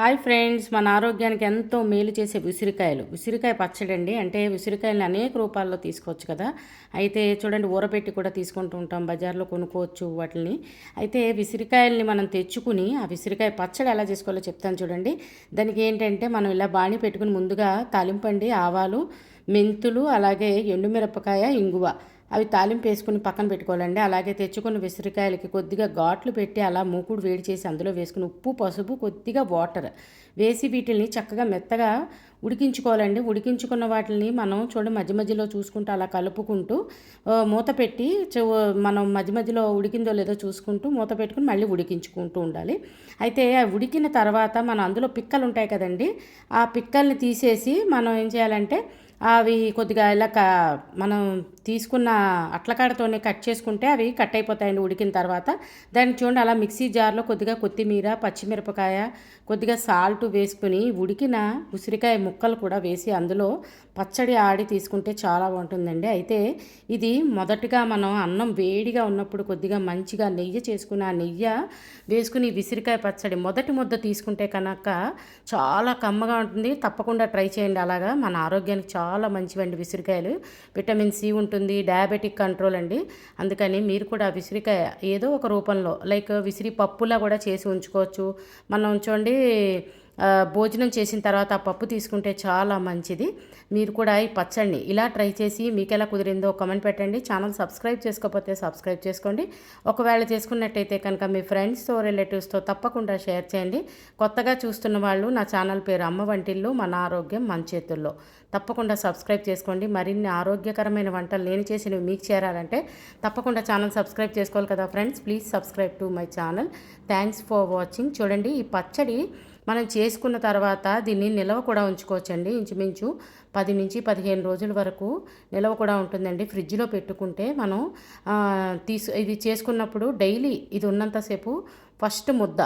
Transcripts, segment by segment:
Hi friends, మన ఆరోగ్యానికి ఎంతో మేలు చేసే ఉసిరికాయ పచ్చడి అండి. అంటే ఉసిరికాయలని అనేక రూపాల్లో తీసుకోవచ్చు కదా. అయితే చూడండి, ఊరబెట్టి కూడా తీసుకుంటూ ఉంటాం, బజార్లో కొనుక్కోవచ్చు వాటిని. అయితే విసిరికాయల్ని మనం తెచ్చుకుని ఆ విసిరికాయ పచ్చడి ఎలా చేసుకోవాలో చెప్తాను చూడండి. దానికి ఏంటంటే, మనం ఇలా బాణీ పెట్టుకుని ముందుగా తాలింపండి, ఆవాలు, మెంతులు, అలాగే ఎండుమిరపకాయ, ఇంగువ అవి తాలింపు వేసుకుని పక్కన పెట్టుకోవాలండి. అలాగే తెచ్చుకున్న విసిరికాయలకి కొద్దిగా ఘాట్లు పెట్టి అలా మూకుడు వేడి చేసి అందులో వేసుకుని ఉప్పు, పసుపు, కొద్దిగా వాటర్ వేసి వీటిని చక్కగా మెత్తగా ఉడికించుకోవాలండి. ఉడికించుకున్న వాటిని మనం మధ్య మధ్యలో చూసుకుంటూ అలా కలుపుకుంటూ మూత పెట్టి మనం మధ్య మధ్యలో ఉడికిందో లేదో చూసుకుంటూ మూత పెట్టుకుని మళ్ళీ ఉడికించుకుంటూ ఉండాలి. అయితే ఉడికిన తర్వాత మనం అందులో పిక్కలు ఉంటాయి కదండి, ఆ పిక్కల్ని తీసేసి మనం ఏం చేయాలంటే అవి కొద్దిగా ఇలా మనం తీసుకున్న అట్లకాడతోనే కట్ చేసుకుంటే అవి కట్ అయిపోతాయండి ఉడికిన తర్వాత. దాన్ని చూడండి, అలా మిక్సీ జార్లో కొద్దిగా కొత్తిమీర, పచ్చిమిరపకాయ, కొద్దిగా సాల్ట్ వేసుకుని ఉడికిన ఉసిరికాయ ముక్కలు కూడా వేసి అందులో పచ్చడి ఆడి తీసుకుంటే చాలా బాగుంటుందండి. అయితే ఇది మొదటగా మనం అన్నం వేడిగా ఉన్నప్పుడు కొద్దిగా మంచిగా నెయ్యి చేసుకుని ఆ నెయ్యి వేసుకుని విసిరికాయ పచ్చడి మొదటి ముద్ద తీసుకుంటే కనుక చాలా కమ్మగా ఉంటుంది. తప్పకుండా ట్రై చేయండి. అలాగా మన ఆరోగ్యానికి చాలా మంచివండి విసిరికాయలు. విటమిన్ సి ఉంటుంది, డయాబెటిక్ కంట్రోల్ అండి. అందుకని మీరు కూడా విసిరికాయ ఏదో ఒక రూపంలో లైక్ విసిరి పప్పులా కూడా చేసి ఉంచుకోవచ్చు. మనం చూడండి, భోజనం చేసిన తర్వాత ఆ పప్పు తీసుకుంటే చాలా మంచిది. మీరు కూడా ఈ పచ్చడిని ఇలా ట్రై చేసి మీకు ఎలా కుదిరిందో కామెంట్ పెట్టండి. ఛానల్ సబ్స్క్రైబ్ చేసుకోకపోతే సబ్స్క్రైబ్ చేసుకోండి. ఒకవేళ చేసుకున్నట్టయితే కనుక మీ ఫ్రెండ్స్తో, రిలేటివ్స్తో తప్పకుండా షేర్ చేయండి. కొత్తగా చూస్తున్న వాళ్ళు, నా ఛానల్ పేరు అమ్మ వంటిల్లు, మన ఆరోగ్యం మన చేతుల్లో. తప్పకుండా సబ్స్క్రైబ్ చేసుకోండి. మరిన్ని ఆరోగ్యకరమైన వంటలు నేను చేసినవి మీకు చేరాలంటే తప్పకుండా ఛానల్ సబ్స్క్రైబ్ చేసుకోవాలి కదా friends. Please subscribe to my channel. Thanks for watching. చూడండి, ఈ పచ్చడి మనం చేసుకున్న తర్వాత దీన్ని నిల్వ కూడా ఉంచుకోవచ్చండి. ఇంచుమించు 10 నుంచి 15 రోజుల వరకు నిల్వ కూడా ఉంటుందండి. ఫ్రిడ్జ్లో పెట్టుకుంటే మనం ఇది చేసుకున్నప్పుడు డైలీ ఇది ఉన్నంతసేపు ఫస్ట్ ముద్ద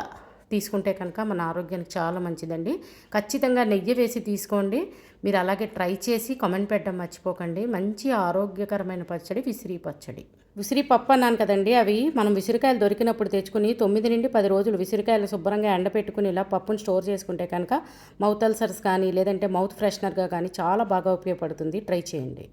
తీసుకుంటే కనుక మన ఆరోగ్యానికి చాలా మంచిదండి. ఖచ్చితంగా నెయ్యి వేసి తీసుకోండి. మీరు అలాగే ట్రై చేసి కామెంట్ పెట్టడం మర్చిపోకండి. మంచి ఆరోగ్యకరమైన పచ్చడి విసిరి పచ్చడి. ఉసిరి పప్పు అన్నాను కదండి, అవి మనం విసిరికాయలు దొరికినప్పుడు తెచ్చుకుని 9 నుండి 10 రోజులు విసిరికాయలు శుభ్రంగా ఎండపెట్టుకుని ఇలా పప్పును స్టోర్ చేసుకుంటే కనుక మౌత్ అల్సర్స్ కానీ లేదంటే మౌత్ ఫ్రెషనర్గా కానీ చాలా బాగా ఉపయోగపడుతుంది. ట్రై చేయండి.